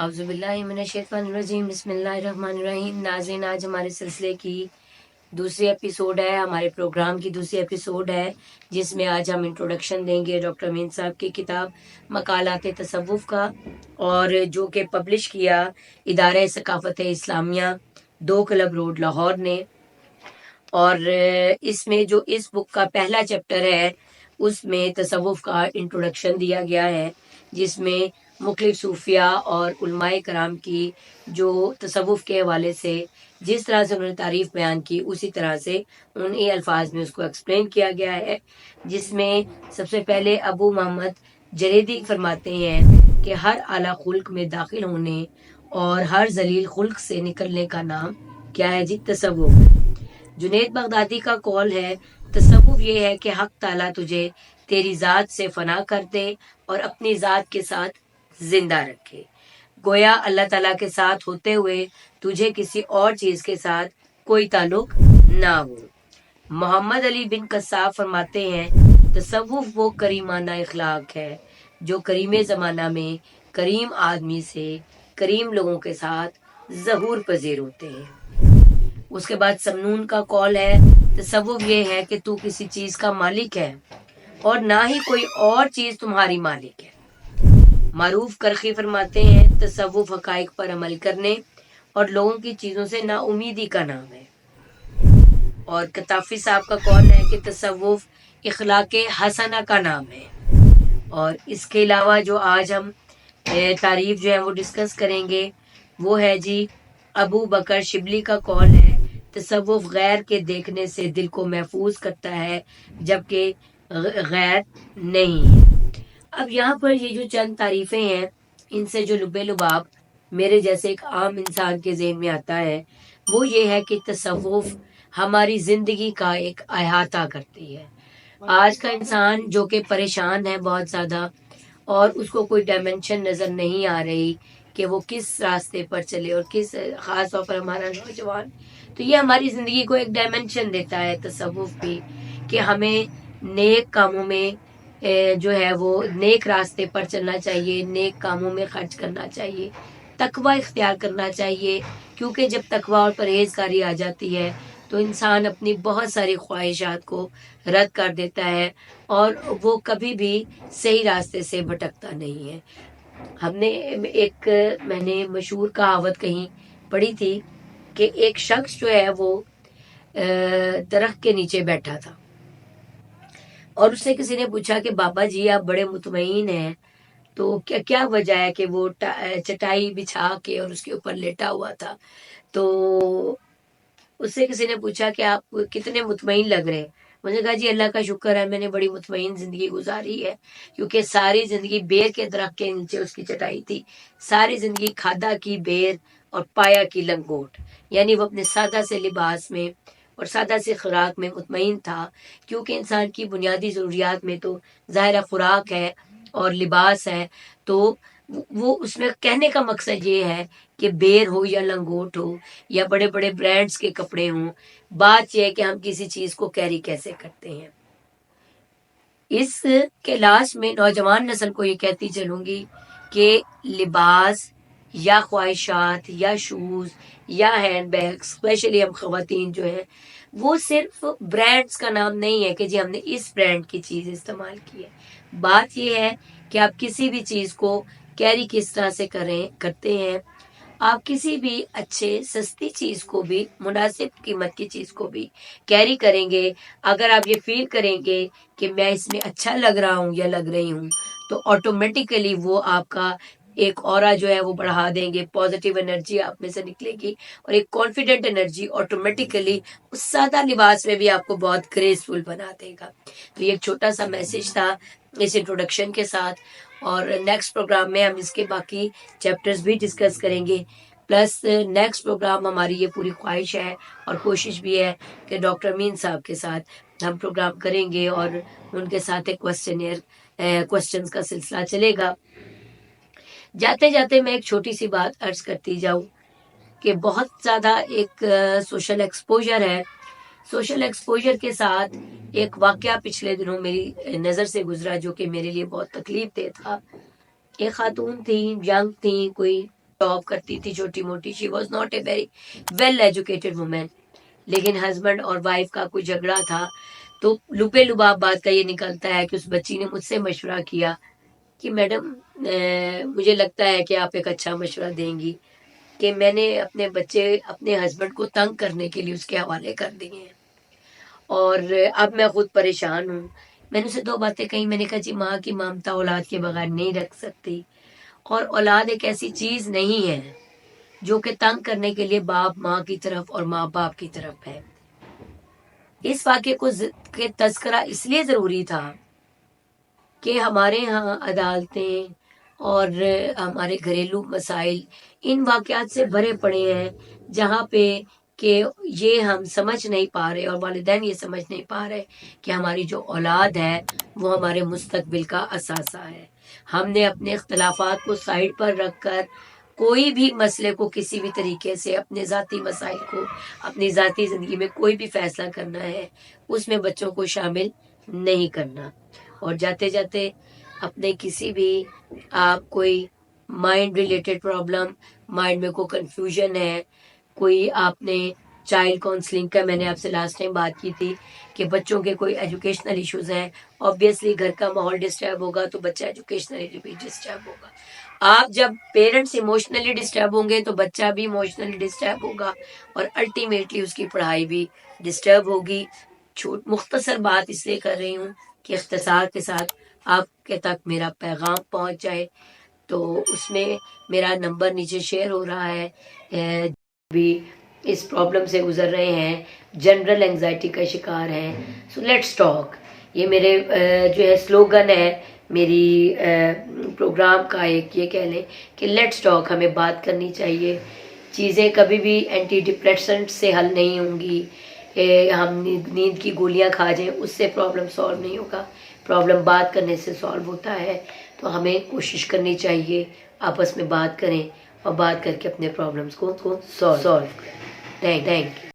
औज़ुबिल्लाहिमिनश्शैतानिर्रजीम बिस्मिल्लाहिर्रहमानिर्रहीम। नाज़रीन, आज हमारे सिलसिले की दूसरी एपिसोड है, हमारे प्रोग्राम की दूसरी एपिसोड है, जिसमें आज हम इंट्रोडक्शन देंगे डॉक्टर अमीन साहब की किताब मकालात तसव्वुफ़ का, और जो कि पब्लिश किया इदारा सकाफ़त इस्लामिया 2 क्लब रोड लाहौर ने। और इसमें जो इस बुक का पहला चैप्टर है उसमें तसव्वुफ़ का इंट्रोडक्शन दिया गया है, जिसमें मुख्तलिफ सूफिया और उलमाए कराम की जो तसव्वुफ़ के हवाले से जिस तरह से उन्होंने तारीफ़ बयान की, उसी तरह से उन्हीं अल्फाज में उसको एक्सप्लेन किया गया है। जिसमें सबसे पहले अबू मोहम्मद जरेदी फरमाते हैं कि हर आला खुल्क में दाखिल होने और हर जलील खुल्क से निकलने का नाम क्या है जी? तसव्वुफ़। जुनैद बगदादी का कौल है, तसव्वुफ ये है कि हक ताला तुझे तेरी ज़ात से फना कर दे और अपनी ज़ात के साथ जिंदा रखे। गोया अल्लाह ताला के साथ होते हुए तुझे किसी और चीज़ के साथ कोई ताल्लुक ना हो। मोहम्मद अली बिन कस्साब फरमाते हैं, तसव्वुफ वो करीमाना इखलाक है जो करीम ज़माना में करीम आदमी से करीम लोगों के साथ ज़हूर पजीर होते हैं। उसके बाद समनून का कौल है, तसव्वुफ ये है कि तू किसी चीज़ का मालिक है और ना ही कोई और चीज़ तुम्हारी मालिक है। मारूफ करखी फरमाते हैं, तसव्वुफ हकाइक पर अमल करने और लोगों की चीज़ों से नाउमीदी का नाम है। और कताफी साहब का कौल है कि तसव्वुफ इखलाके हसना का नाम है। और इसके अलावा जो आज हम तारीफ जो है वो डिस्कस करेंगे, वो है जी अबू बकर शिबली का कौल है, तसव्वुफ गैर के देखने से दिल को महफूज करता है जबकि गैर नहीं है। अब यहाँ पर ये जो चंद तारीफें हैं, इनसे जो लुबे लुबाब मेरे जैसे एक आम इंसान के ज़हन में आता है, वो ये है कि तसव्वुफ हमारी ज़िंदगी का एक अहाता करती है। आज का इंसान जो कि परेशान है बहुत ज़्यादा, और उसको कोई डायमेंशन नज़र नहीं आ रही कि वो किस रास्ते पर चले, और किस ख़ास तौर पर हमारा नौजवान, तो ये हमारी ज़िंदगी को एक डायमेंशन देता है तसव्वुफ भी, कि हमें नेक कामों में जो है वो नेक रास्ते पर चलना चाहिए, नेक कामों में खर्च करना चाहिए, तकवा इख्तियार करना चाहिए। क्योंकि जब तकवा और परहेजगारी आ जाती है तो इंसान अपनी बहुत सारी ख्वाहिशात को रद्द कर देता है और वो कभी भी सही रास्ते से भटकता नहीं है। हमने मैंने मशहूर कहावत कहीं पढ़ी थी कि एक शख्स जो है वो दरख्त के नीचे बैठा था, और उससे किसी ने पूछा कि बाबा जी आप बड़े मुतमईन हैं, तो क्या क्या वजह है कि वो चटाई बिछा के और उसके ऊपर लेटा हुआ था। तो उससे किसी ने पूछा कि आप कितने मुतमईन लग रहे हैं। मुझे कहा जी अल्लाह का शुक्र है, मैंने बड़ी मुतमईन जिंदगी गुजारी है, क्योंकि सारी जिंदगी बेर के दरख्त के नीचे उसकी चटाई थी, सारी जिंदगी खादा की बेर और पाया की लंगोट, यानी वो अपने सादा से लिबास में और सादा से खुराक में मुतमईन था। क्योंकि इंसान की बुनियादी ज़रूरियात में तो ज़ाहिर खुराक है और लिबास है, तो वो उसमें कहने का मकसद ये है कि बेर हो या लंगोट हो या बड़े बड़े ब्रांड्स के कपड़े हों, बात यह है कि हम किसी चीज़ को कैरी कैसे करते हैं। इस क्लास में नौजवान नस्ल को ये कहती चलूँगी कि लिबास या ख्वाहिशात या शूज़ या हैंड बैग, स्पेशली हम ख़वातीन जो हैं, वो सिर्फ ब्रांड्स का नाम नहीं है कि जी हमने इस ब्रांड की चीज़ इस्तेमाल की है। बात ये है कि आप किसी भी चीज़ को कैरी किस तरह से करते हैं। आप किसी भी अच्छे सस्ती चीज़ को भी, मुनासिब कीमत की चीज़ को भी कैरी करेंगे, अगर आप ये फील करेंगे कि मैं इसमें अच्छा लग रहा हूँ या लग रही हूँ, तो ऑटोमेटिकली वो आपका एक ऑरा जो है वो बढ़ा देंगे, पॉजिटिव एनर्जी आप में से निकलेगी और एक कॉन्फिडेंट एनर्जी ऑटोमेटिकली उस सादा लिबास में भी आपको बहुत ग्रेसफुल बना देगा। तो ये एक छोटा सा मैसेज था इस इंट्रोडक्शन के साथ, और नेक्स्ट प्रोग्राम में हम इसके बाकी चैप्टर्स भी डिस्कस करेंगे। प्लस नेक्स्ट प्रोग्राम हमारी ये पूरी ख्वाहिश है और कोशिश भी है कि डॉक्टर अमीन साहब के साथ हम प्रोग्राम करेंगे और उनके साथ एक क्वेश्चंस का सिलसिला चलेगा। जाते जाते मैं एक छोटी सी बात अर्ज करती जाऊं कि बहुत ज़्यादा एक सोशल एक्सपोजर है। सोशल एक्सपोजर के साथ एक वाकया पिछले दिनों मेरी नज़र से गुजरा, जो कि मेरे लिए बहुत तकलीफ दे था। एक खातून थी, यंग थी, कोई जॉब करती थी छोटी मोटी, she was not a very well educated women, लेकिन हस्बैंड और वाइफ का कोई झगड़ा था तो लुपे लुबाब बात का ये निकलता है कि उस बच्ची ने मुझसे मशवरा किया कि मैडम मुझे लगता है कि आप एक अच्छा मशवरा देंगी, कि मैंने अपने बच्चे अपने हस्बैंड को तंग करने के लिए उसके हवाले कर दिए हैं और अब मैं खुद परेशान हूँ। मैंने उसे दो बातें कही, मैंने कहा जी माँ की ममता औलाद के बगैर नहीं रख सकती, और औलाद एक ऐसी चीज़ नहीं है जो कि तंग करने के लिए बाप माँ की तरफ और माँ बाप की तरफ है। इस वाक़े को के तज़किरा इसलिए ज़रूरी था कि हमारे यहाँ अदालतें और हमारे घरेलू मसाइल इन वाक़यात से भरे पड़े हैं, जहाँ पे कि ये हम समझ नहीं पा रहे और वालिदैन ये समझ नहीं पा रहे कि हमारी जो औलाद है वो हमारे मुस्तक़बिल का असासा है। हमने अपने इख्तिलाफ़ात को साइड पर रख कर कोई भी मसले को किसी भी तरीके से अपने ज़ाती मसाइल को अपनी ज़ाती ज़िंदगी में कोई भी फ़ैसला करना है उसमें बच्चों को शामिल नहीं करना। और जाते जाते अपने किसी भी आप कोई माइंड रिलेटेड प्रॉब्लम, माइंड में कोई कंफ्यूजन है, कोई आपने चाइल्ड काउंसलिंग का मैंने आपसे लास्ट टाइम बात की थी कि बच्चों के कोई एजुकेशनल इश्यूज हैं, ऑब्वियसली घर का माहौल डिस्टर्ब होगा तो बच्चा एजुकेशनली भी डिस्टर्ब होगा। आप जब पेरेंट्स इमोशनली डिस्टर्ब होंगे तो बच्चा भी इमोशनली डिस्टर्ब होगा और अल्टीमेटली उसकी पढ़ाई भी डिस्टर्ब होगी। मुख्तसर बात इसलिए कर रही हूँ कि इख्तिसार के साथ आपके तक मेरा पैगाम पहुँच जाए, तो उसमें मेरा नंबर नीचे शेयर हो रहा है। भी इस प्रॉब्लम से गुजर रहे हैं, जनरल एंजाइटी का शिकार हैं, सो लेट्स टॉक, ये मेरे जो है स्लोगन है मेरी प्रोग्राम का, एक ये कह लें कि लेट्स टॉक, हमें बात करनी चाहिए। चीज़ें कभी भी एंटी डिप्रेसेंट से हल नहीं होंगी, हम नींद की गोलियां खा जाएं उससे प्रॉब्लम सॉल्व नहीं होगा, प्रॉब्लम बात करने से सॉल्व होता है। तो हमें कोशिश करनी चाहिए आपस में बात करें और बात करके अपने प्रॉब्लम्स को सॉल्व करें। Thank you.